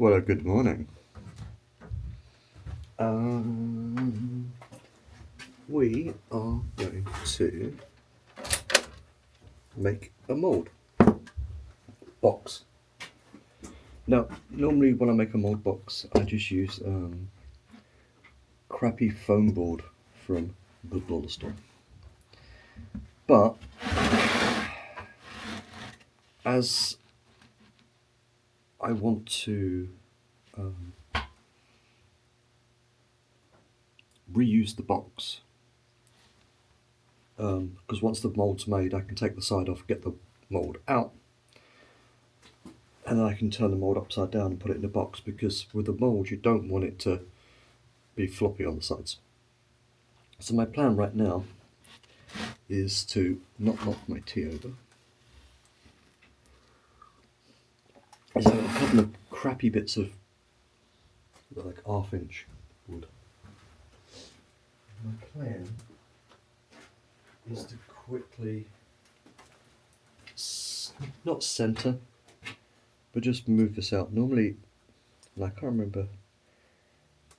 Well, good morning. We are going to make a mould box. Now, normally when I make a mould box, I just use crappy foam board from the dollar store. But as I want to reuse the box, because once the mould's made, I can take the side off, get the mould out, and then I can turn the mould upside down and put it in the box, because with the mould you don't want it to be floppy on the sides. So my plan right now is to not knock my tea over. Is a couple of crappy bits of like half-inch wood. My plan is to quickly, not centre, but just move this out. Normally, and I can't remember,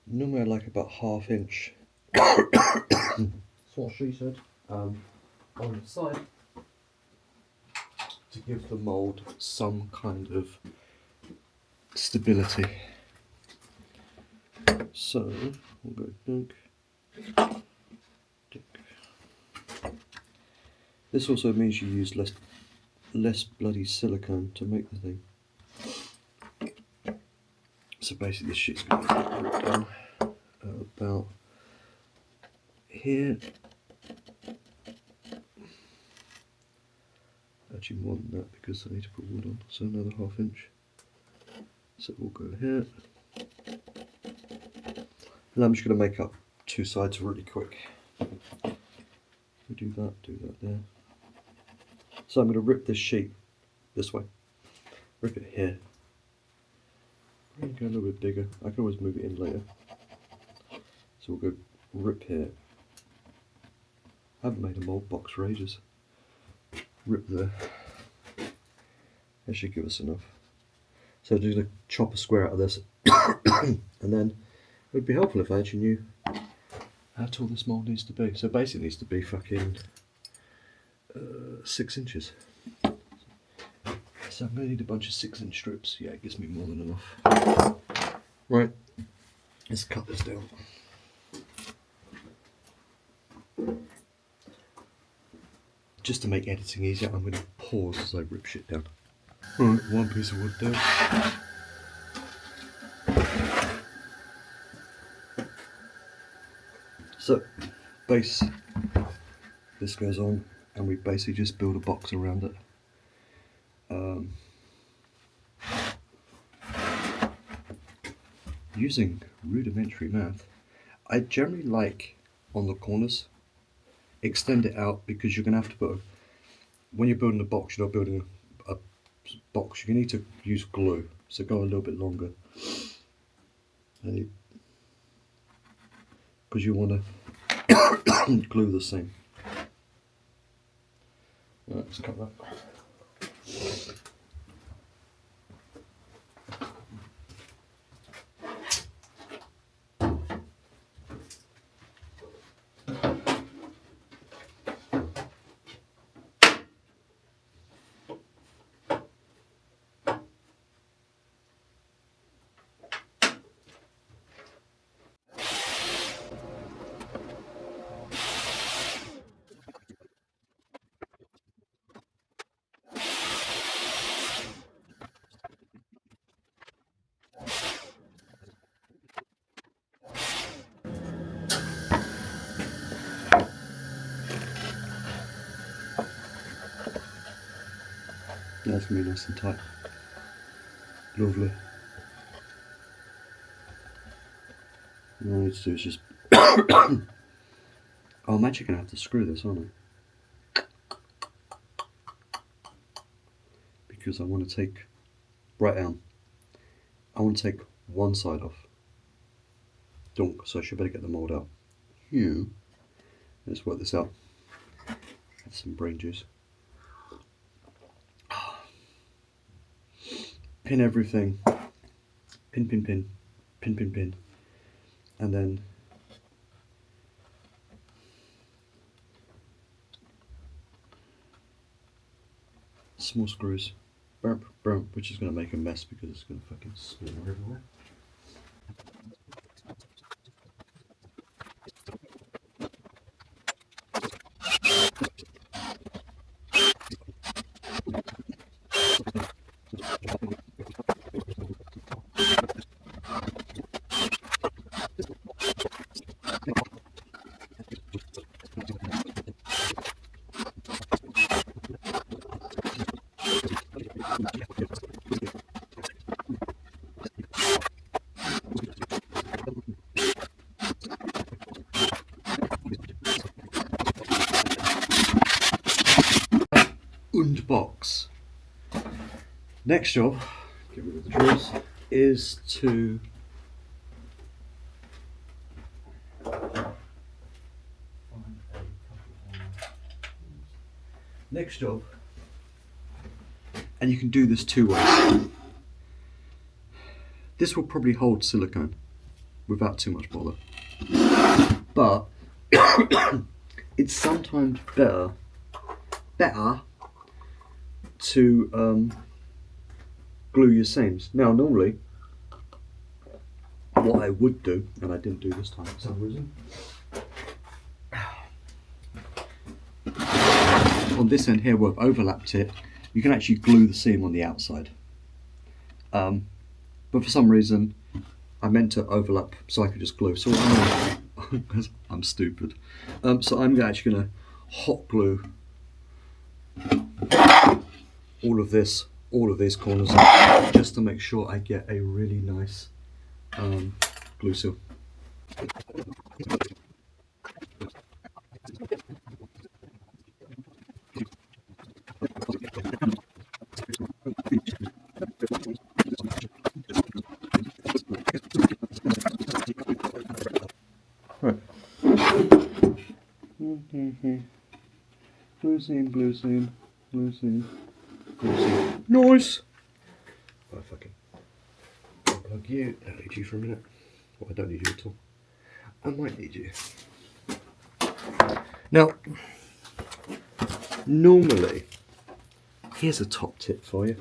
normally I like about half-inch, that's what she said, on the side, to give the mould some kind of stability. So we'll go dunk, dunk. This also means you use less bloody silicone to make the thing. So basically this shit's going to get ripped down about here. Actually more than that, because I need to put wood on, so another half-inch. So we'll go here. And I'm just going to make up two sides really quick. We do that there. So I'm going to rip this sheet this way. Rip it here. I'm going to go a little bit bigger. I can always move it in later. So we'll go rip here. I haven't made a mould box for ages. Rip there. That should give us enough. So I'm just going to chop a square out of this. And then it would be helpful if I actually knew how tall this mould needs to be. So basically it needs to be fucking 6 inches. So I'm going to need a bunch of 6-inch strips. Yeah, it gives me more than enough. Right, let's cut this down. Just to make editing easier, I'm going to pause as I rip shit down. Right, one piece of wood down. So, base, this goes on, and we basically just build a box around it. Using rudimentary math, I generally like on the corners, extend it out, because you're going to have to put, when you're building a box, you're not building a box, you need to use glue, so go a little bit longer. Because you want to glue the seam. Right, let's cut that. That's going to be nice and tight. Lovely. All I need to do is just... Oh, I'm actually going to have to screw this, aren't I? Because I want to take... Right down. I want to take one side off. Dunk, so I should better get the mould out. Let's work this out. Have some brain juice. Pin everything pin, pin, pin, pin, pin, pin, and then small screws, bump, bump, which is going to make a mess because it's going to fucking spin everywhere. Und box. Next job, get rid of the drawers, is to next job, and you can do this two ways. This will probably hold silicone without too much bother, but it's sometimes better to glue your seams. Now normally what I would do, and I didn't do this time for some reason, on this end here where I've overlapped it, you can actually glue the seam on the outside. But for some reason I meant to overlap so I could just glue. So because I'm stupid. So I'm actually going to hot glue all of these corners just to make sure I get a really nice glue seal. Right. Blue seam, blue seam, blue seam, blue seam. Nice! Right, fucking unplug you. I don't need you for a minute. Well, I don't need you at all. I might need you. Now, normally, here's a top tip for you.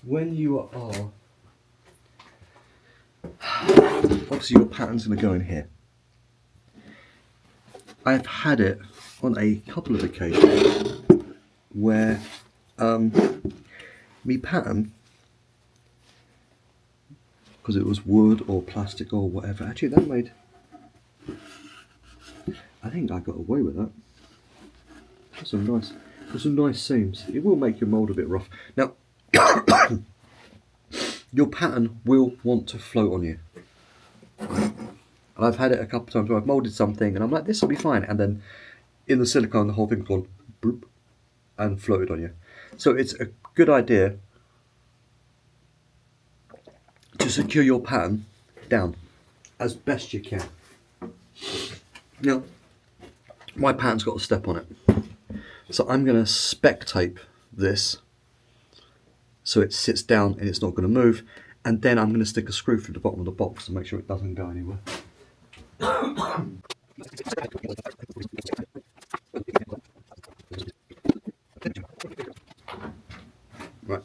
When you are, obviously your pattern's going to go in here. I've had it on a couple of occasions where me pattern, because it was wood or plastic or whatever, actually that made, I think I got away with that. There's some nice seams. It will make your mould a bit rough. Now, your pattern will want to float on you. And I've had it a couple of times where I've moulded something and I'm like, this will be fine. And then in the silicone, the whole thing's gone boop and floated on you. So it's a good idea to secure your pattern down as best you can. Now, my pattern's got a step on it. So I'm going to spec tape this so it sits down and it's not going to move. And then I'm going to stick a screw through the bottom of the box to make sure it doesn't go anywhere. Right,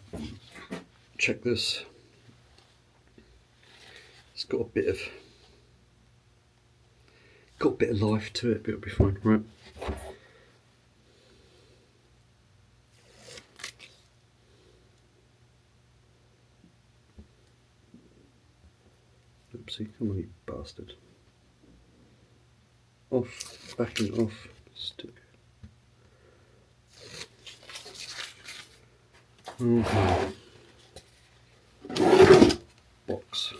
check this. It's got a bit of life to it, but it'll be fine. Right. Oopsie, come on you bastard. Off, backing off, stick. Okay. Box.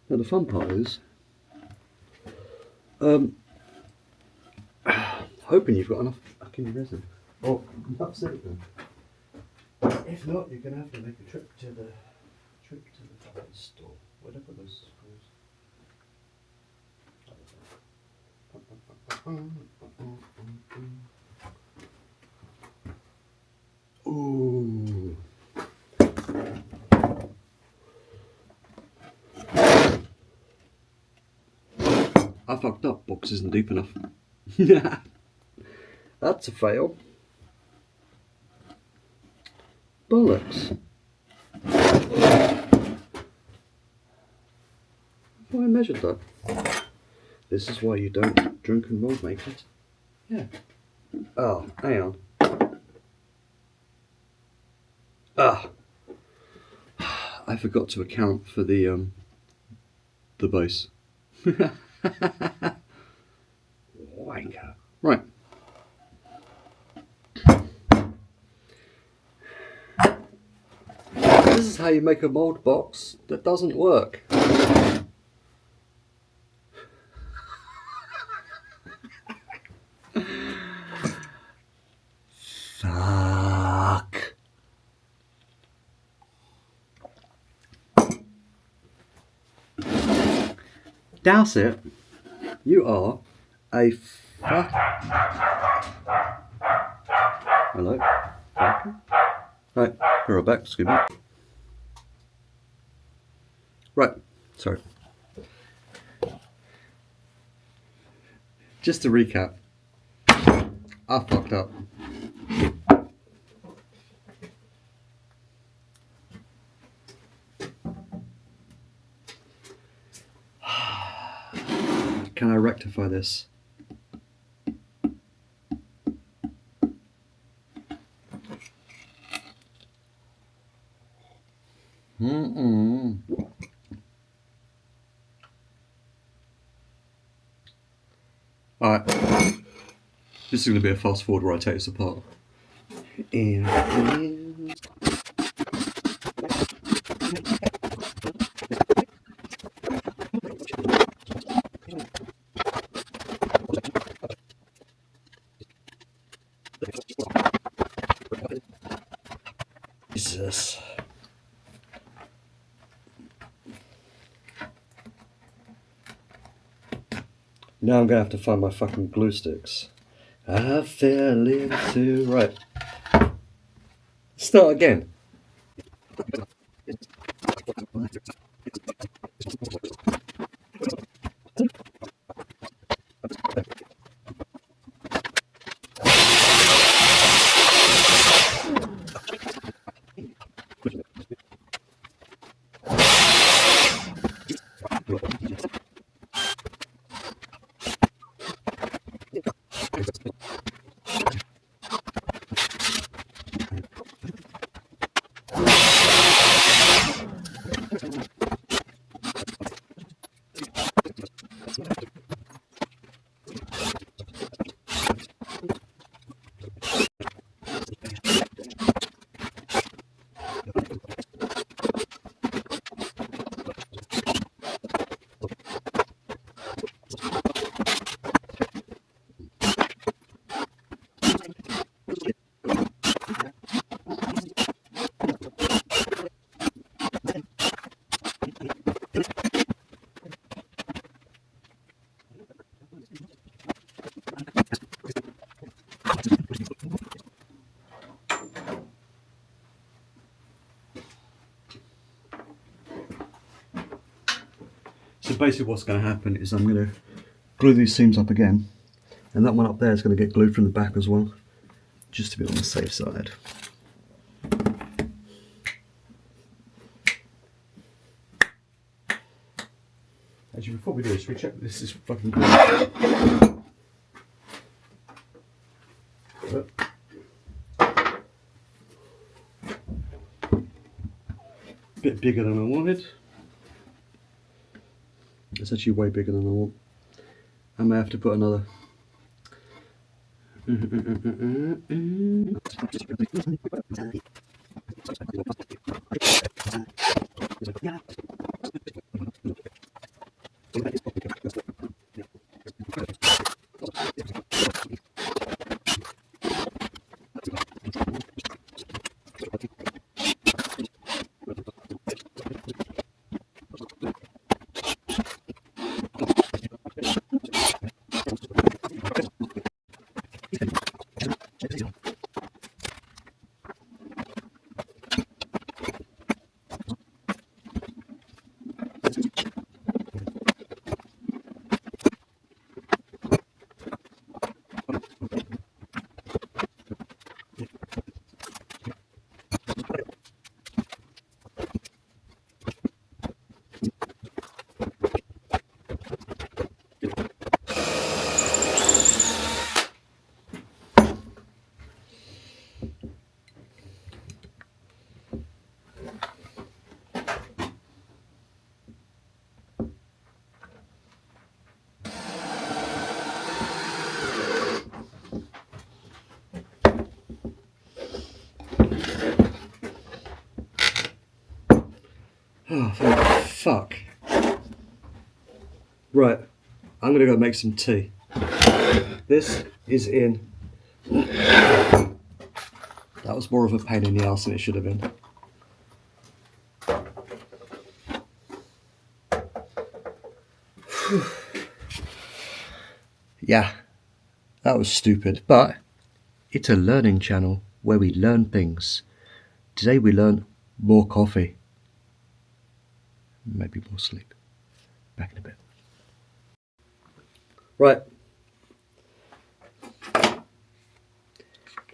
Now the fun part is, hoping you've got enough fucking resin. Oh, enough silicone. If not, you're gonna have to make a trip to the fucking store. Where'd I put those screws? Ooh. I fucked up, box isn't deep enough. That's a fail. Bollocks. Have I measured that? This is why you don't drink and roll, make it. Yeah. Oh, hang on. Ah. I forgot to account for the base. Wanker. Right. This is how you make a mold box that doesn't work. Fuck. Douse it. You are a fuck. Hello? Okay. Right, we're back, excuse me. Right, sorry. Just to recap, I fucked up. Can I rectify this? Alright, this is going to be a fast forward where I take this apart. Jesus. Now I'm going to have to find my fucking glue sticks. I fell into... Right. Start again. So basically what's going to happen is I'm going to glue these seams up again, and that one up there is going to get glued from the back as well, just to be on the safe side. Actually, before we do this, we check this is fucking good. Bit bigger than I wanted. It's actually way bigger than I want. I may have to put another. Oh, thank fuck. Right, I'm gonna go make some tea. This is in. That was more of a pain in the ass than it should have been. Yeah, that was stupid, but it's a learning channel where we learn things. Today we learn more coffee. Maybe more sleep. Back in a bit. Right.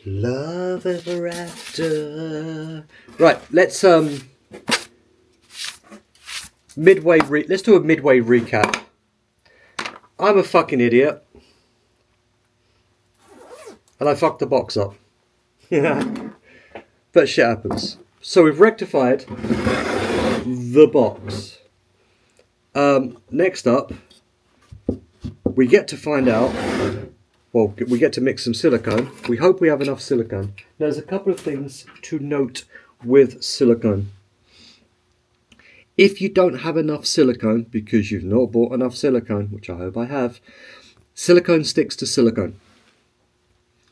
Love ever after. Right, let's let's do a midway recap. I'm a fucking idiot. And I fucked the box up. But shit happens. So we've rectified the box. Next up, we get to find out, well, we get to mix some silicone. We hope we have enough silicone. Now, there's a couple of things to note with silicone. If you don't have enough silicone, because you've not bought enough silicone, which I hope I have, silicone sticks to silicone.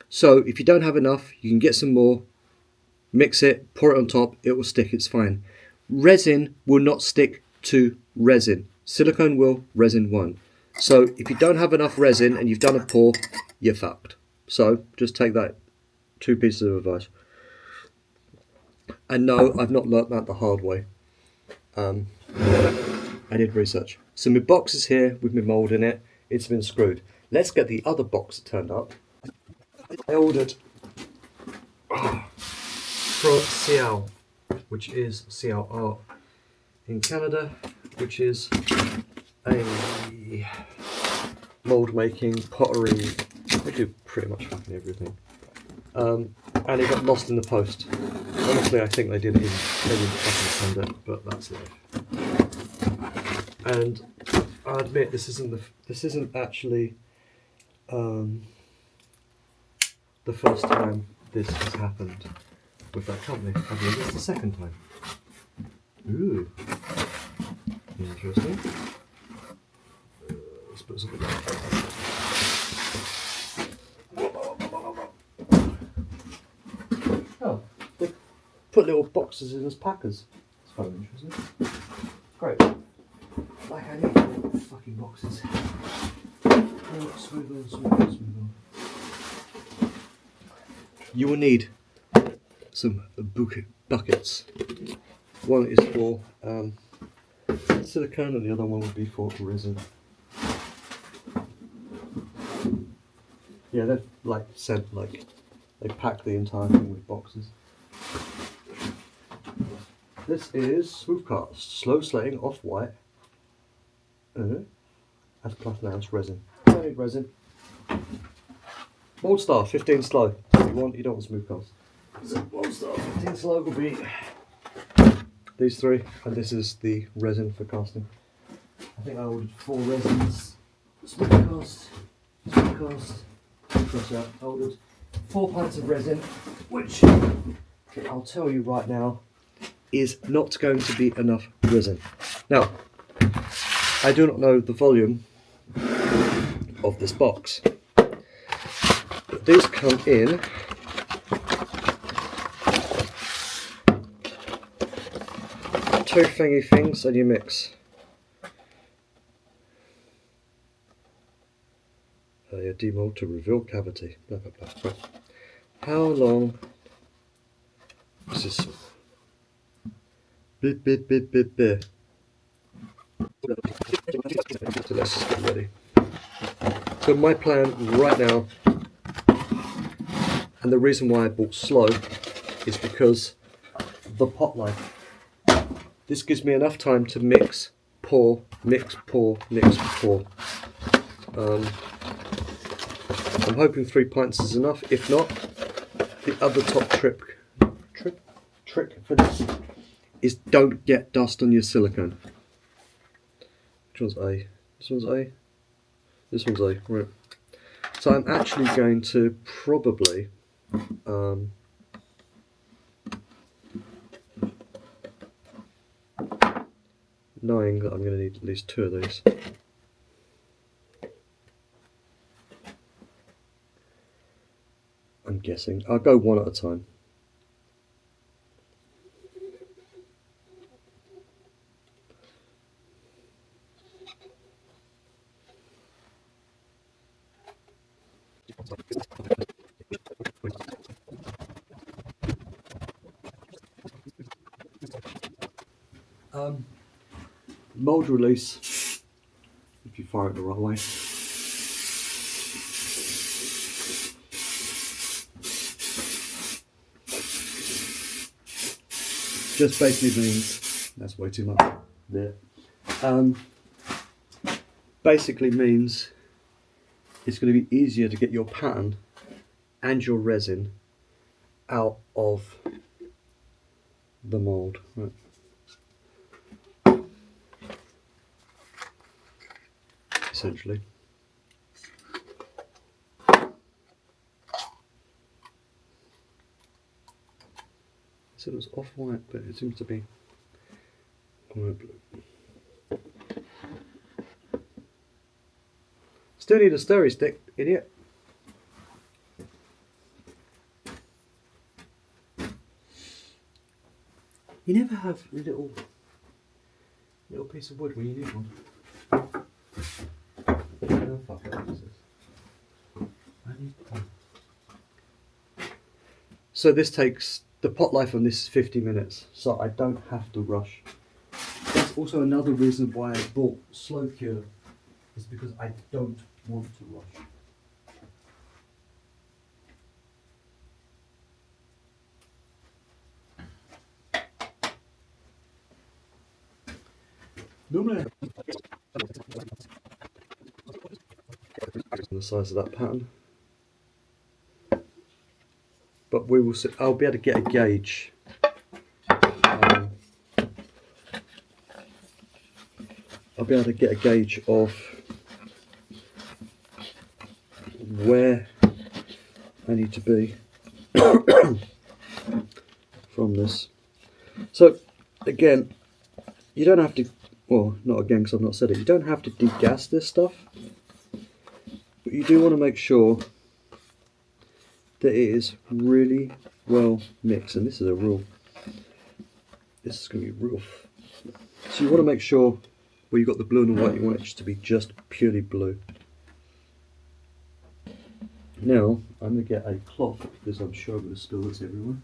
So if you don't have enough, you can get some more, mix it, pour it on top, it will stick, it's fine. Resin will not stick to resin. Silicone will, resin won't. So if you don't have enough resin and you've done a pour, you're fucked. So just take that 2 pieces of advice. And no, I've not learnt that the hard way. I did research. So my box is here with my mould in it. It's been screwed. Let's get the other box turned up. I ordered from Cial, which is Cial Art in Canada, which is a mould making, pottery. They do pretty much fucking everything. And it got lost in the post. Honestly, I think they didn't fucking send it, but that's life. And I admit this isn't actually the first time this has happened with that company. I believe it's the second time. Ooh, interesting. Let's put something down. Oh, they put little boxes in as packers. It's kind of interesting. Great. Like I need little fucking boxes. Oh, smooth on. You will need some buckets. One is for silicone and the other one will be for resin. Yeah, they've they pack the entire thing with boxes. This is Smoothcast, slow slating off-white. As plus now it's resin. I need resin. Mold Star 15 slow. You don't want Smoothcast. So Mold Star 15 slow will be these three, and this is the resin for casting. I think I ordered 4 resins. Smoothcast. I ordered 4 pints of resin, which I'll tell you right now is not going to be enough resin. Now, I do not know the volume of this box, but these come in two thingy things and you mix. Demold to reveal cavity. Blah blah blah. Right. How long? This is bit. So let's just get ready. So my plan right now, and the reason why I bought slow, is because the pot life. This gives me enough time to mix, pour. I'm hoping 3 pints is enough. If not, the other top trick for this is don't get dust on your silicone. Which one's A? This one's A? This one's A, right. So I'm actually going to probably knowing that I'm going to need at least 2 of these. I'm guessing. I'll go one at a time. Mold release, if you fire it the right way. Just basically means, that's way too much there. Basically means it's going to be easier to get your pattern and your resin out of the mold. Right. Essentially. So it was off-white, but it seems to be white blue. Still need a stirry stick, idiot. You never have a little piece of wood when you need one. Oh, fuck it, what is this? I need one. So this takes, the pot life on this is 50 minutes, so I don't have to rush. That's also another reason why I bought slow cure, is because I don't want to rush. Normally the size of that pattern, but we will see. I'll be able to get a gauge. I'll be able to get a gauge of where I need to be from this. So again, you don't have to, well, not again because I've not said it, you don't have to degas this stuff, but you do want to make sure that it is really well mixed, and this is a real, this is going to be real. So you want to make sure where you've got the blue and the white, you want it to be just purely blue. Now I'm going to get a cloth because I'm sure I'm going to spill this everywhere.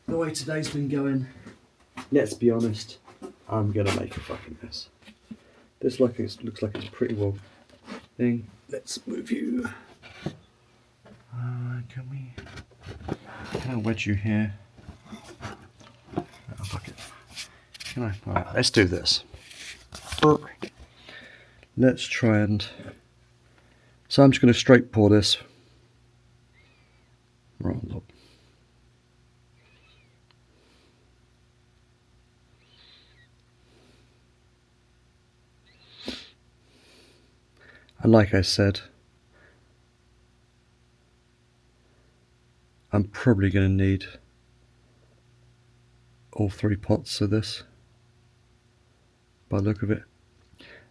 The way today's been going, let's be honest, I'm going to make a fucking mess. This looks like it's pretty well thing. Let's move you. Can I wedge you here? Oh, fuck it. Can I? All right, let's do this. Let's try and. So I'm just going to straight pour this right on top. And like I said, I'm probably going to need all 3 pots of this by the look of it.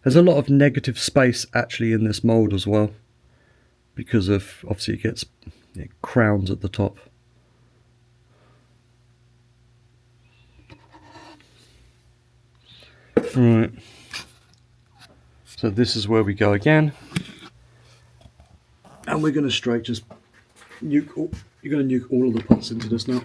There's a lot of negative space actually in this mould as well, because of obviously it crowns at the top. Right. So this is where we go again, and we're going to straight just nuke. You're going to nuke all of the pots into this now.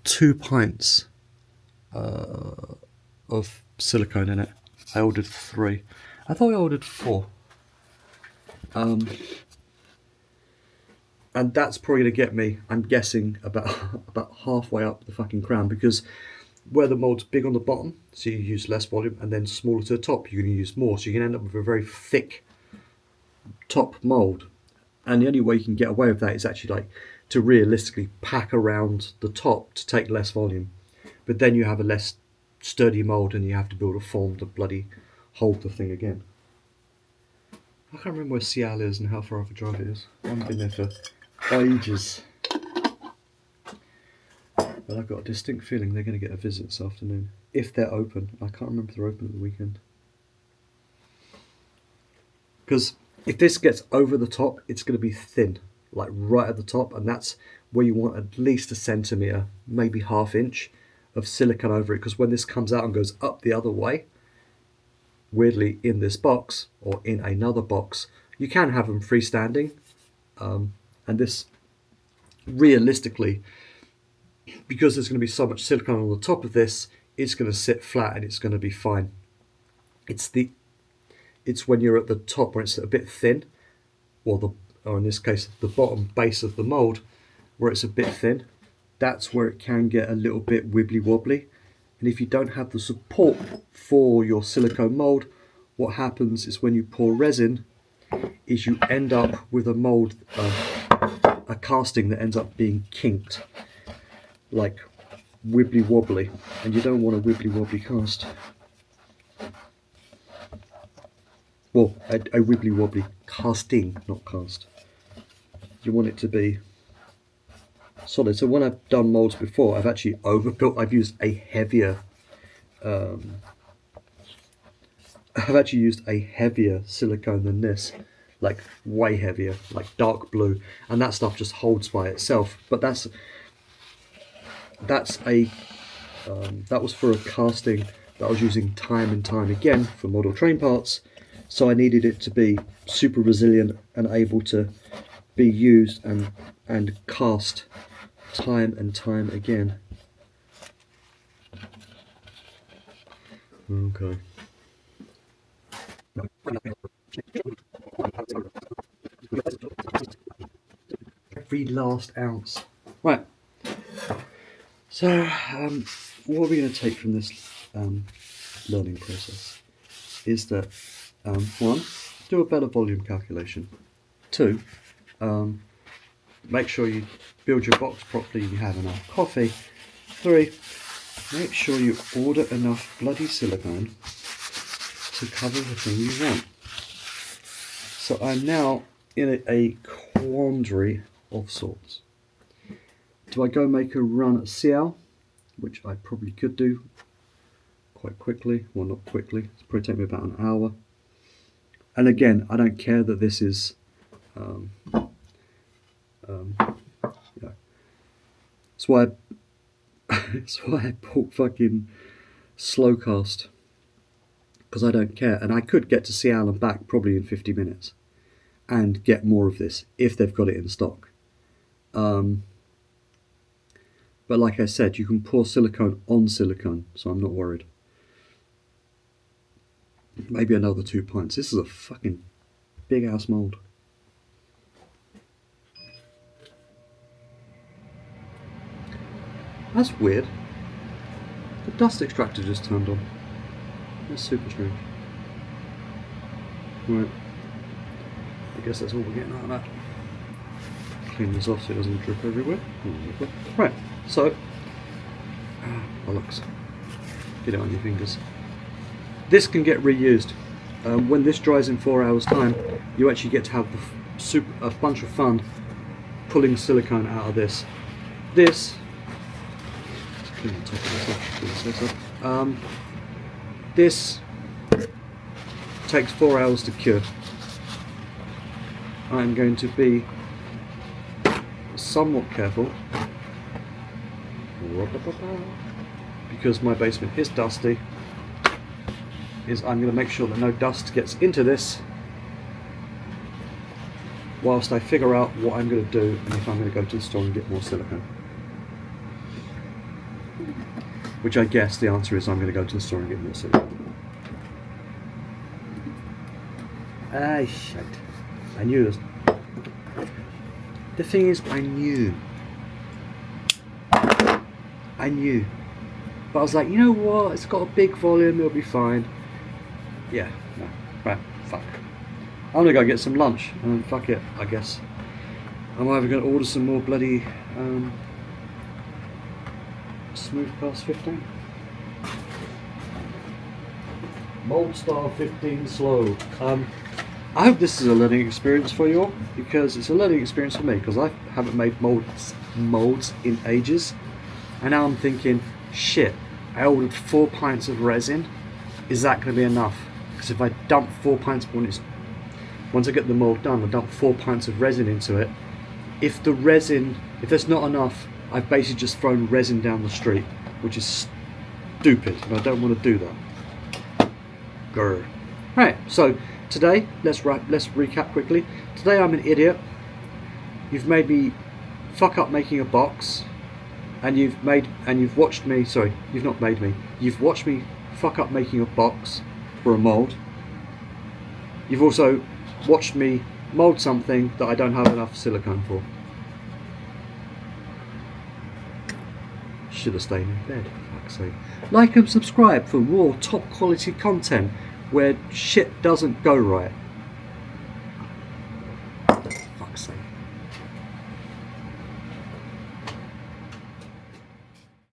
2 pints of silicone in it. I ordered 3. I thought I ordered 4. And that's probably going to get me, I'm guessing, about halfway up the fucking crown, because where the mould's big on the bottom, so you use less volume, and then smaller to the top, you're going to use more, so you can end up with a very thick top mould. And the only way you can get away with that is actually like to realistically pack around the top to take less volume. But then you have a less sturdy mould and you have to build a form to bloody hold the thing again. I can't remember where Seattle is and how far off a drive it is. I haven't been there for ages. But I've got a distinct feeling they're going to get a visit this afternoon. If they're open. I can't remember if they're open at the weekend. Because if this gets over the top, it's going to be thin. Like right at the top. And that's where you want at least a centimetre, maybe ½ inch of silicone over it. Because when this comes out and goes up the other way, weirdly in this box or in another box, you can have them freestanding. And this realistically, because there's going to be so much silicone on the top of this, it's going to sit flat and it's going to be fine. It's when you're at the top where it's a bit thin, or in this case the bottom base of the mold where it's a bit thin, that's where it can get a little bit wibbly wobbly. And if you don't have the support for your silicone mold, what happens is when you pour resin is you end up with a mold, a casting that ends up being kinked, like wibbly wobbly, and you don't want a wibbly wobbly cast. Well, a wibbly wobbly casting, not cast. You want it to be solid. So when I've done molds before, I've actually overbuilt. I've used a heavier silicone than this, like way heavier, like dark blue, and that stuff just holds by itself. But that was for a casting that I was using time and time again for model train parts, so I needed it to be super resilient and able to be used and cast time and time again. Okay. Every last ounce. Right. So, what are we going to take from this learning process is that, one, do a better volume calculation. Two, make sure you build your box properly and you have enough coffee. Three, make sure you order enough bloody silicone to cover the thing you want. So I'm now in a quandary of sorts. Do I go make a run at CL, which I probably could do quite quickly, well not quickly, it's probably take me about an hour. And again, I don't care that this is, that's why I bought fucking slow cast, because I don't care, and I could get to Seattle and back probably in 50 minutes and get more of this if they've got it in stock. But like I said, you can pour silicone on silicone, so I'm not worried. Maybe another 2 pints. This is a fucking big ass mold. That's weird. The dust extractor just turned on. That's super strange. Right. I guess that's all we're getting out of that. Clean this off so it doesn't drip everywhere. Right, so bollocks. Get it on your fingers. This can get reused. When this dries in 4 hours time, you actually get to have a bunch of fun pulling silicone out of this. This takes 4 hours to cure. I'm going to be somewhat careful because my basement is dusty. I'm going to make sure that no dust gets into this whilst I figure out what I'm going to do and if I'm going to go to the store and get more silicone. Which I guess the answer is I'm going to go to the store and get more silicone. Ah, shit. I knew this. The thing is, I knew. But I was like, you know what? It's got a big volume, it'll be fine. Yeah, no. Right, fuck. I'm gonna go get some lunch, and fuck it, I guess. I'm either going to order some more bloody smooth pass 15. Mold style 15 slow. I hope this is a learning experience for you all, because it's a learning experience for me, because I haven't made molds in ages, and now I'm thinking, shit, I ordered 4 pints of resin. Is that going to be enough? Because if I dump 4 pints, once I get the mold done, I dump 4 pints of resin into it. If there's not enough, I've basically just thrown resin down the street, which is stupid, and I don't want to do that. Grr. Right, so today, let's recap quickly. Today I'm an idiot. You've made me fuck up making a box, and you've watched me. Sorry, you've not made me. You've watched me fuck up making a box for a mold. You've also watched me mold something that I don't have enough silicone for. Should have stayed in bed, for fuck's sake. Like and subscribe for more top quality content where shit doesn't go right.